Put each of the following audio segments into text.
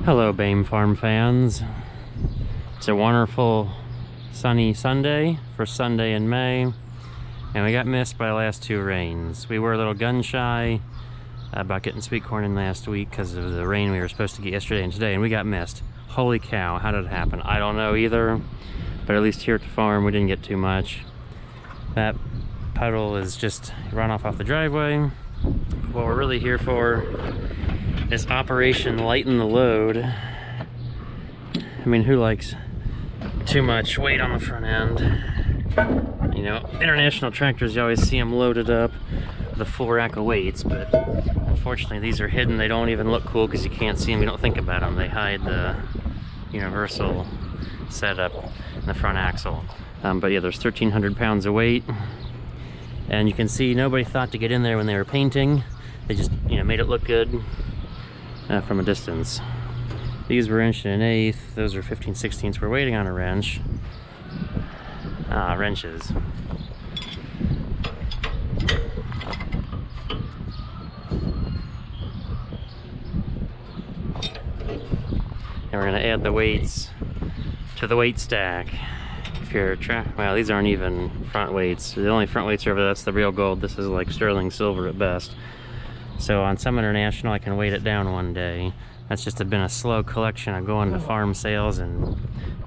Hello, Bame Farm fans. It's a wonderful sunny Sunday, first Sunday in May, and we got missed by the last two rains. We were a little gun shy about getting sweet corn in last week because of the rain we were supposed to get yesterday and today, and we got missed. Holy cow, how did it happen? I don't know either, but at least here at the farm we didn't get too much. That puddle is just runoff off the driveway. What we're really here for is Operation Lighten the Load. I mean, who likes too much weight on the front end? You know, international tractors, you always see them loaded up with a full rack of weights, but unfortunately these are hidden. They don't even look cool because you can't see them, you don't think about them. They hide the universal setup in the front axle. But yeah, there's 1,300 pounds of weight, and you can see nobody thought to get in there when they were painting. They just, you know, made it look good from a distance. These were 1 1/8, those are 15/16. We're waiting on a wrench. Wrenches. And we're gonna add the weights to the weight stack. If you're well, these aren't even front weights. The only front weights are over there, that's the real gold. This is like sterling silver at best. So on some international, I can weight it down one day. That's just been a slow collection of going to farm sales and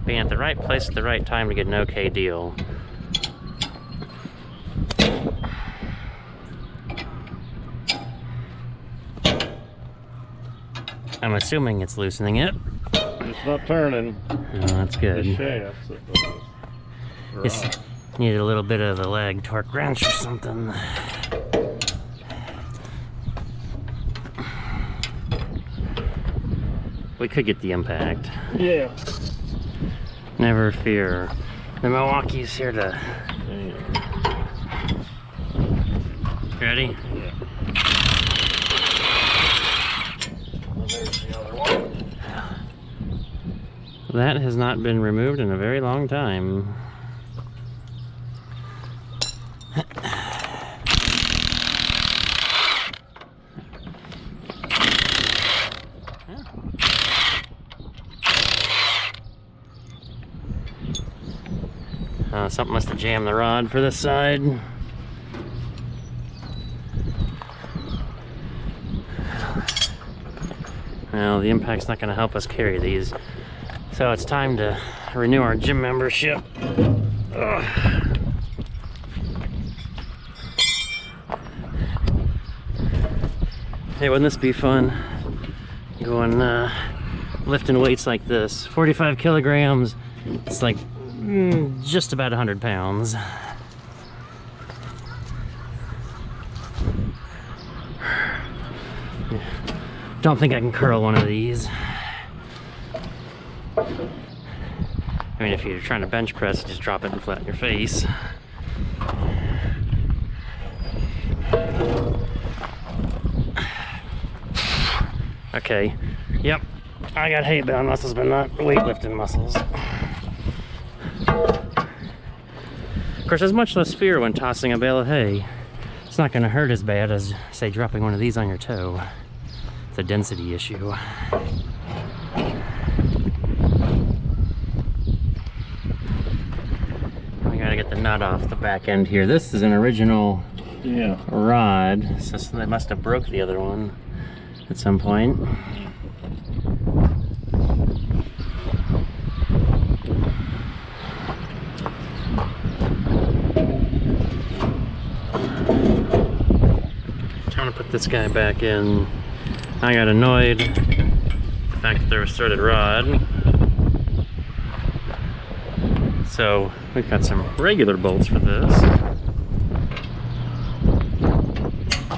being at the right place at the right time to get an okay deal. I'm assuming it's loosening it. It's not turning. Oh, that's good. The shafts Just need a little bit of the leg torque wrench or something. We could get the impact. Yeah. Never fear. The Milwaukee's here to... Ready? Yeah. Well, there's the other one. That has not been removed in a very long time. Something must have jammed the rod for this side. Well, the impact's not going to help us carry these. So it's time to renew our gym membership. Ugh. Hey, wouldn't this be fun? Going lifting weights like this. 45 kilograms. It's like just about 100 pounds. Don't think I can curl one of these. I mean, if you're trying to bench press, just drop it and flatten your face. Okay, yep, I got hay-bound muscles, but not weightlifting muscles. Of course, there's much less fear when tossing a bale of hay. It's not going to hurt as bad as, say, dropping one of these on your toe. It's a density issue. We gotta get the nut off the back end here. This is an original rod, so they must have broke the other one at some point. Trying to put this guy back in. I got annoyed with the fact that there was a threaded rod. So we've got some regular bolts for this.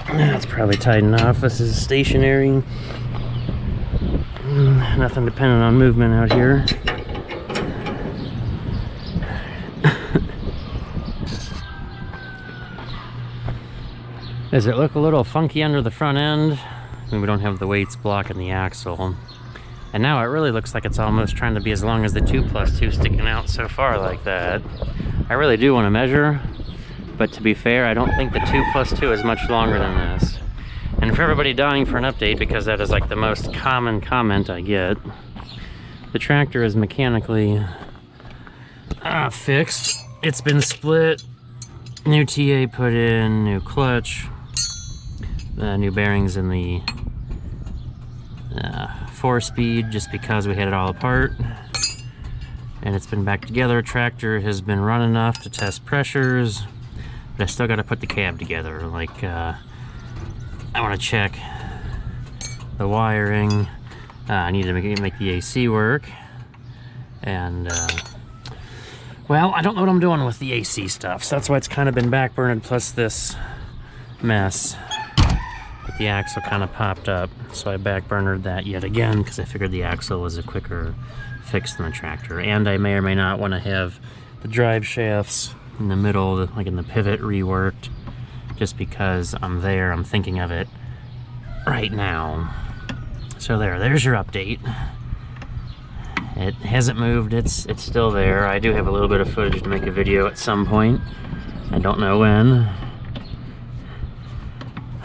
That's probably tight enough. This is stationary. Nothing dependent on movement out here. Does it look a little funky under the front end? I mean, we don't have the weights blocking the axle. And now it really looks like it's almost trying to be as long as the 2+2 sticking out so far like that. I really do want to measure, but to be fair, I don't think the 2+2 is much longer than this. And for everybody dying for an update, because that is like the most common comment I get, the tractor is mechanically fixed. It's been split, new TA put in, new clutch, new bearings in the 4-speed just because we had it all apart. And it's been back together. Tractor has been run enough to test pressures, but I still got to put the cab together. Like, I want to check the wiring. I need to make the AC work. And, well, I don't know what I'm doing with the AC stuff, so that's why it's kind of been backburned, plus this mess. But the axle kind of popped up, so I backburnered that yet again, because I figured the axle was a quicker fix than the tractor. And I may or may not want to have the drive shafts in the middle, like in the pivot, reworked, just because I'm there, I'm thinking of it right now. So there's your update. It hasn't moved, it's still there. I do have a little bit of footage to make a video at some point. I don't know when.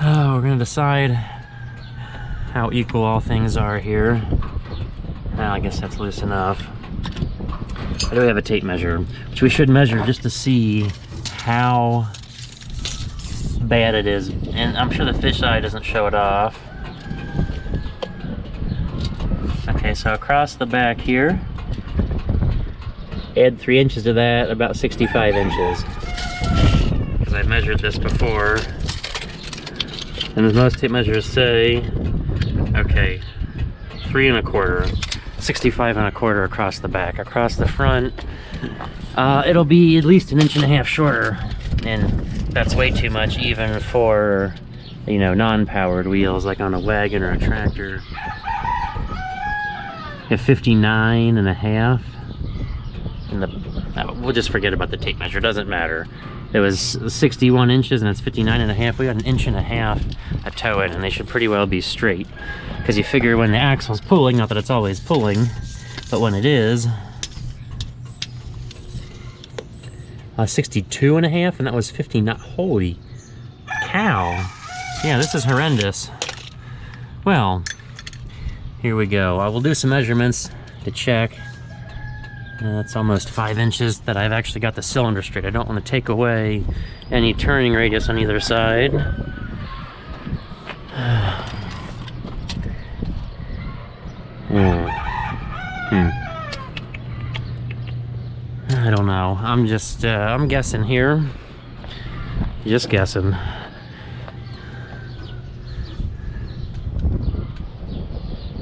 Oh, we're gonna decide how equal all things are here. Well, I guess that's loose enough. I do have a tape measure, which we should measure just to see how bad it is. And I'm sure the fisheye doesn't show it off. Okay, so across the back here, add 3 inches to that, about 65 inches. Because I've measured this before. And as most tape measures say, okay, 3 1/4, 65 1/4 across the back. Across the front, it'll be at least 1.5 inches shorter, and that's way too much even for, you know, non-powered wheels like on a wagon or a tractor. At 59 1/2, and we'll just forget about the tape measure, it doesn't matter. It was 61 inches and it's 59 1/2. We got 1.5 inches of toe in, and they should pretty well be straight. Because you figure when the axle's pulling, not that it's always pulling, but when it is, 62 1/2, and that was 59. Holy cow. Yeah, this is horrendous. Well, here we go. I will do some measurements to check. That's almost 5 inches that I've actually got the cylinder straight. I don't want to take away any turning radius on either side. I don't know. I'm just, I'm guessing here. Just guessing.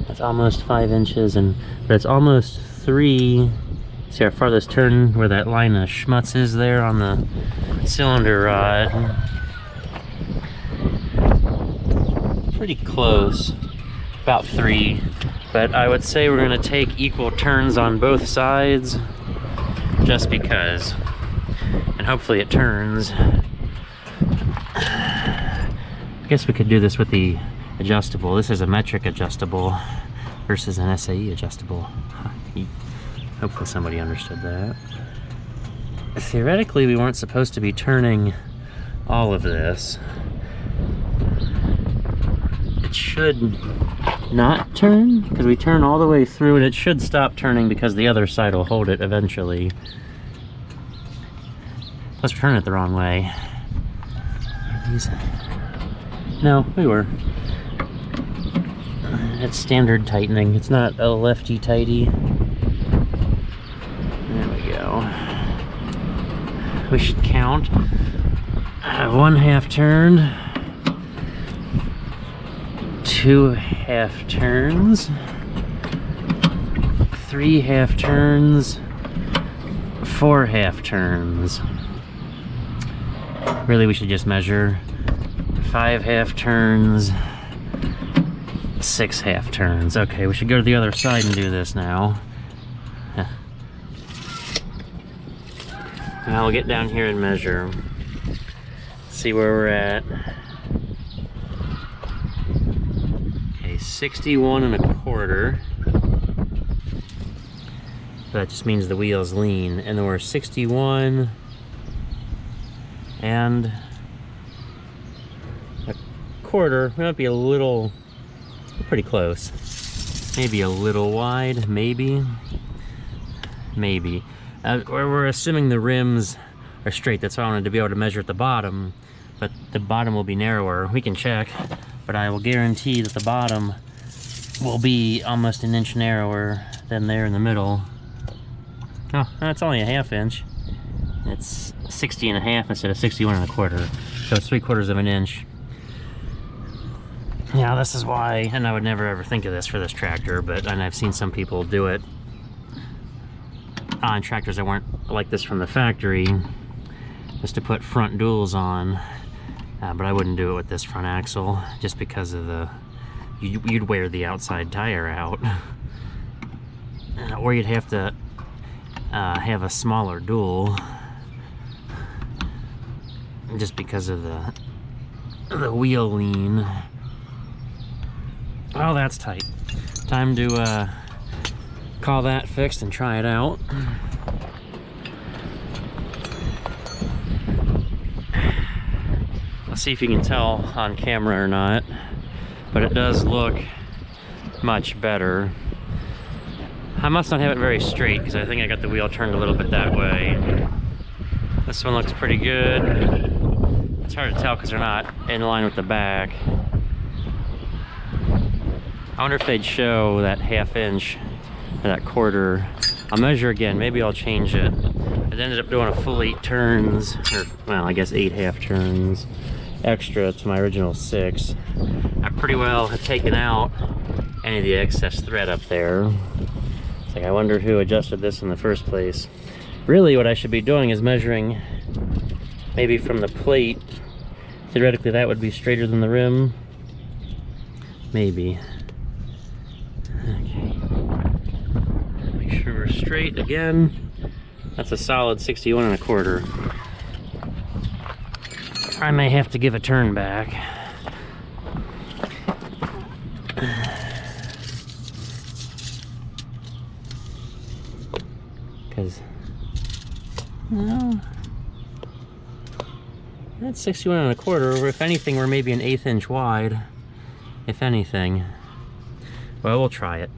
That's almost 5 inches, but it's almost 3. See our farthest turn where that line of schmutz is there on the cylinder rod. Pretty close, about 3. But I would say we're gonna take equal turns on both sides, just because, and hopefully it turns. I guess we could do this with the adjustable. This is a metric adjustable versus an SAE adjustable. Hopefully somebody understood that. Theoretically, we weren't supposed to be turning all of this. It should not turn, because we turn all the way through, and it should stop turning because the other side will hold it eventually. Let's turn it the wrong way. Are these? No, we were. It's standard tightening. It's not a lefty tighty. There we go. We should count. 1/2 turn. 2 1/2 turns. 3 1/2 turns. 4 1/2 turns. Really, we should just measure 5 1/2 turns. 6 1/2 turns. Okay, we should go to the other side and do this now. Now we'll get down here and measure. See where we're at. Okay, 61 1/4. That just means the wheel's lean. And then we're 61 1/4. 1/4. We might be a little, pretty close. Maybe a little wide, maybe. Maybe. We're assuming the rims are straight. That's why I wanted to be able to measure at the bottom, but the bottom will be narrower. We can check, but I will guarantee that the bottom will be almost an inch narrower than there in the middle. Oh, that's only a 1/2 inch. It's 60.5 instead of 61.25. So it's 3/4 of an inch. Yeah, this is why, and I would never ever think of this for this tractor, and I've seen some people do it on tractors that weren't like this from the factory, just to put front duals on. But I wouldn't do it with this front axle, just because of you'd wear the outside tire out. Or you'd have to have a smaller dual, just because of the wheel lean. Oh, that's tight. Time to call that fixed and try it out. Let's see if you can tell on camera or not, but it does look much better. I must not have it very straight because I think I got the wheel turned a little bit that way. This one looks pretty good. It's hard to tell because they're not in line with the back. I wonder if they'd show that 1/2 inch or that 1/4. I'll measure again, maybe I'll change it. I ended up doing a full 8 turns, or well, I guess 8 half turns extra to my original 6. I pretty well have taken out any of the excess thread up there. It's like, I wonder who adjusted this in the first place. Really what I should be doing is measuring maybe from the plate. Theoretically that would be straighter than the rim. Maybe. Okay. Make sure we're straight again. That's a solid 61.25. I may have to give a turn back. Because, no, that's 61.25. If anything, we're maybe an 1/8 inch wide. If anything. Well, we'll try it.